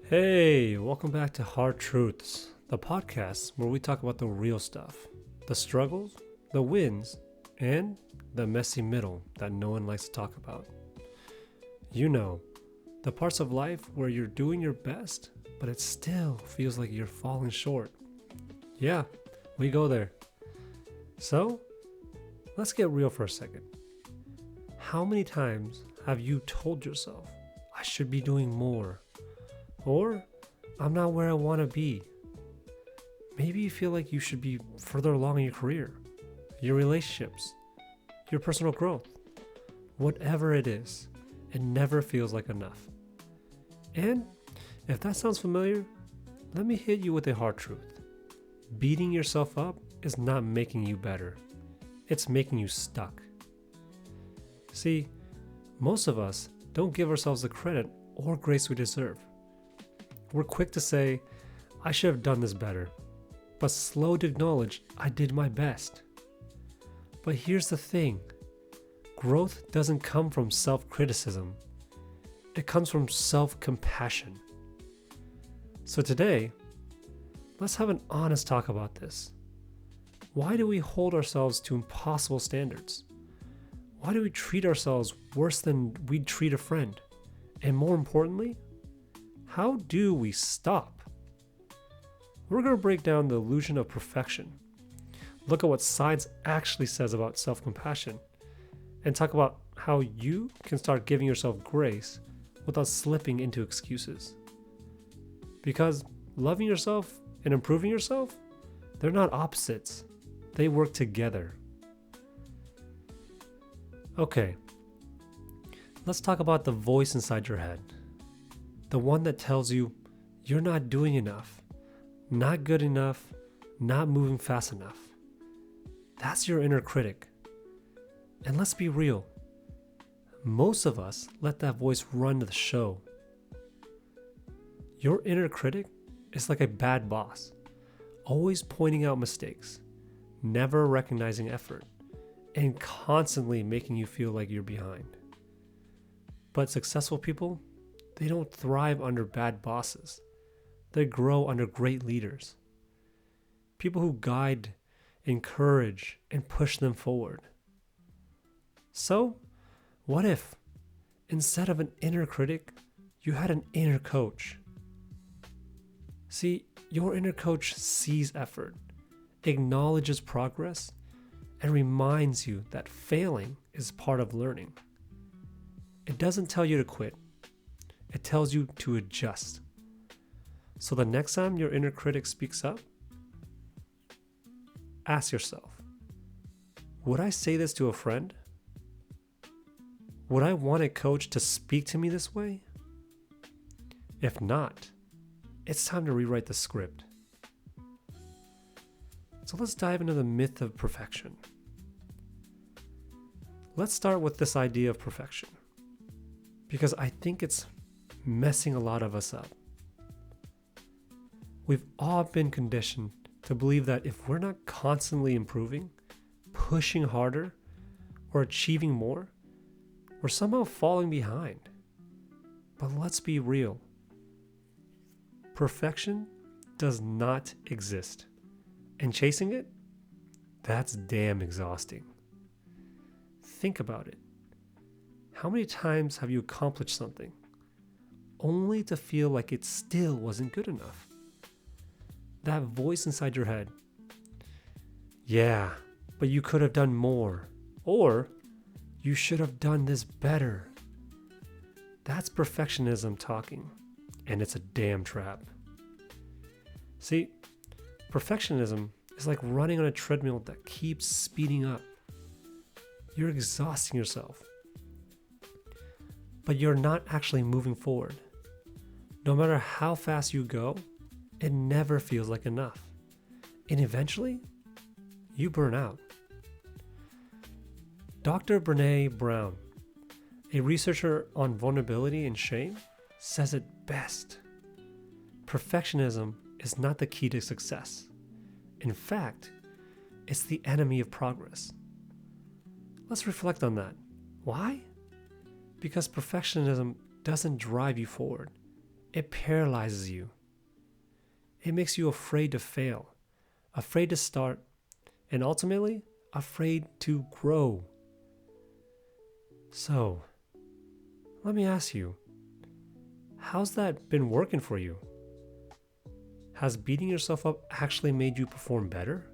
Hey, welcome back to Hard Truths, the podcast where we talk about the real stuff, the struggles, the wins, and the messy middle that no one likes to talk about. You know, the parts of life where you're doing your best, but it still feels like you're falling short. Yeah, we go there. So, let's get real for a second. How many times have you told yourself, I should be doing more? Or, I'm not where I want to be. Maybe you feel like you should be further along in your career, your relationships, your personal growth. Whatever it is, it never feels like enough. And if that sounds familiar, let me hit you with a hard truth. Beating yourself up is not making you better. It's making you stuck. See, most of us don't give ourselves the credit or grace we deserve. We're quick to say, I should have done this better, but slow to acknowledge I did my best. But here's the thing, growth doesn't come from self-criticism. It comes from self-compassion. So today, let's have an honest talk about this. Why do we hold ourselves to impossible standards? Why do we treat ourselves worse than we'd treat a friend? And more importantly, how do we stop? We're going to break down the illusion of perfection, look at what science actually says about self-compassion, and talk about how you can start giving yourself grace without slipping into excuses. Because loving yourself and improving yourself, they're not opposites. They work together. Okay, let's talk about the voice inside your head. The one that tells you you're not doing enough, not good enough, not moving fast enough. That's your inner critic. And let's be real, most of us let that voice run the show. Your inner critic is like a bad boss, always pointing out mistakes, never recognizing effort, and constantly making you feel like you're behind. But successful people, they don't thrive under bad bosses. They grow under great leaders. People who guide, encourage, and push them forward. So, what if, instead of an inner critic, you had an inner coach? See, your inner coach sees effort, acknowledges progress, and reminds you that failing is part of learning. It doesn't tell you to quit. It tells you to adjust. So the next time your inner critic speaks up, ask yourself, would I say this to a friend? Would I want a coach to speak to me this way? If not, it's time to rewrite the script. So let's dive into the myth of perfection. Let's start with this idea of perfection, because I think it's messing a lot of us up. We've all been conditioned to believe that if we're not constantly improving, pushing harder, or achieving more, we're somehow falling behind. But let's be real. Perfection does not exist. And chasing it, that's damn exhausting. Think about it. How many times have you accomplished something only to feel like it still wasn't good enough? That voice inside your head, yeah, but you could have done more, or you should have done this better. That's perfectionism talking, and it's a damn trap. See, perfectionism is like running on a treadmill that keeps speeding up. You're exhausting yourself, but you're not actually moving forward. No matter how fast you go, it never feels like enough. And eventually, you burn out. Dr. Brené Brown, a researcher on vulnerability and shame, says it best. Perfectionism is not the key to success. In fact, it's the enemy of progress. Let's reflect on that. Why? Because perfectionism doesn't drive you forward. It paralyzes you. It makes you afraid to fail, afraid to start, and ultimately afraid to grow. So, let me ask you, how's that been working for you? Has beating yourself up actually made you perform better?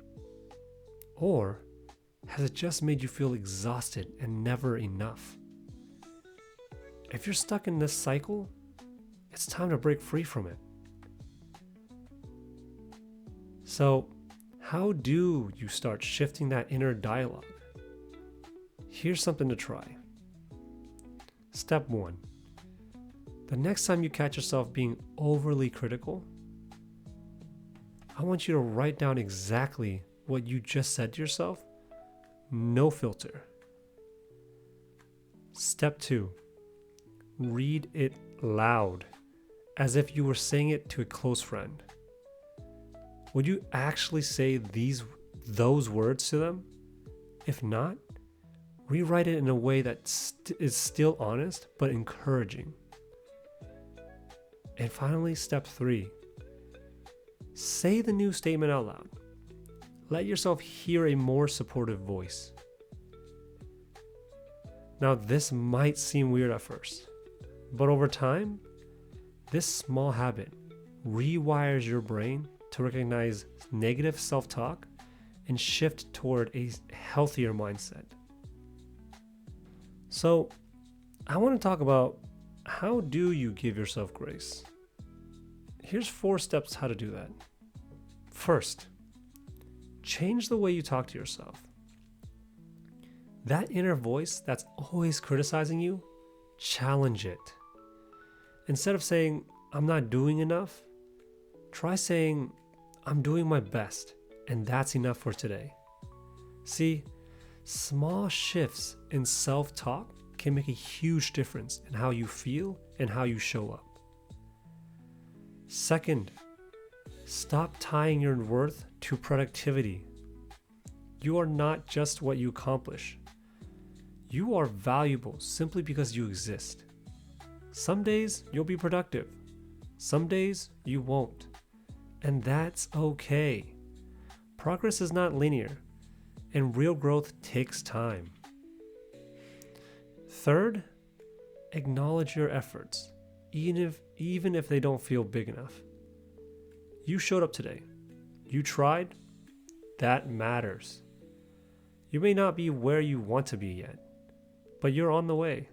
Or has it just made you feel exhausted and never enough? If you're stuck in this cycle, it's time to break free from it. So, how do you start shifting that inner dialogue? Here's something to try. Step 1. The next time you catch yourself being overly critical, I want you to write down exactly what you just said to yourself. No filter. Step 2. Read it loud, as if you were saying it to a close friend. Would you actually say those words to them? If not, rewrite it in a way that is still honest but encouraging. And finally, step 3. Say the new statement out loud. Let yourself hear a more supportive voice. Now, this might seem weird at first, but over time, this small habit rewires your brain to recognize negative self-talk and shift toward a healthier mindset. So, I want to talk about how do you give yourself grace? Here's 4 steps how to do that. First, change the way you talk to yourself. That inner voice that's always criticizing you, challenge it. Instead of saying, I'm not doing enough, try saying, I'm doing my best, and that's enough for today. See, small shifts in self-talk can make a huge difference in how you feel and how you show up. Second, stop tying your worth to productivity. You are not just what you accomplish. You are valuable simply because you exist. Some days you'll be productive. Some days you won't. And that's okay. Progress is not linear, and real growth takes time. Third, acknowledge your efforts, even if they don't feel big enough. You showed up today. You tried. That matters. You may not be where you want to be yet, but you're on the way.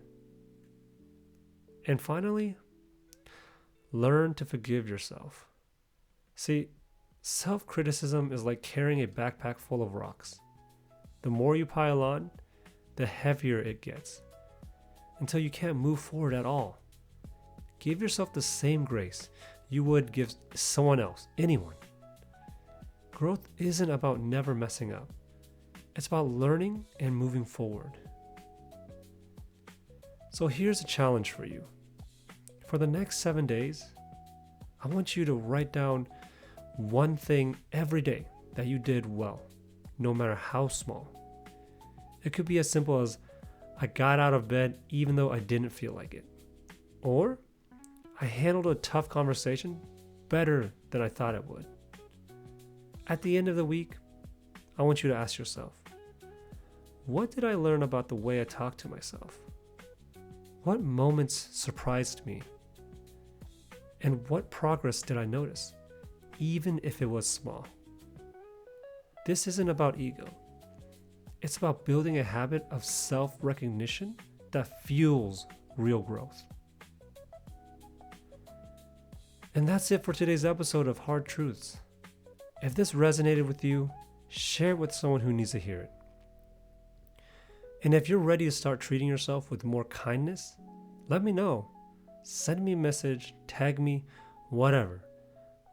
And finally, learn to forgive yourself. See, self-criticism is like carrying a backpack full of rocks. The more you pile on, the heavier it gets, until you can't move forward at all. Give yourself the same grace you would give someone else, anyone. Growth isn't about never messing up. It's about learning and moving forward. So here's a challenge for you. For the next 7 days, I want you to write down one thing every day that you did well, no matter how small. It could be as simple as, I got out of bed even though I didn't feel like it. Or, I handled a tough conversation better than I thought it would. At the end of the week, I want you to ask yourself, what did I learn about the way I talk to myself? What moments surprised me? And what progress did I notice, even if it was small? This isn't about ego. It's about building a habit of self-recognition that fuels real growth. And that's it for today's episode of Hard Truths. If this resonated with you, share it with someone who needs to hear it. And if you're ready to start treating yourself with more kindness, let me know. Send me a message, tag me, whatever.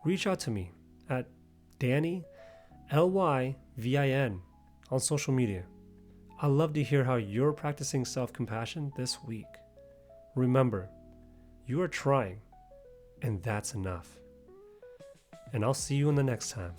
Reach out to me at Danny, Lyvin, on social media. I'd love to hear how you're practicing self-compassion this week. Remember, you are trying, and that's enough. And I'll see you in the next time.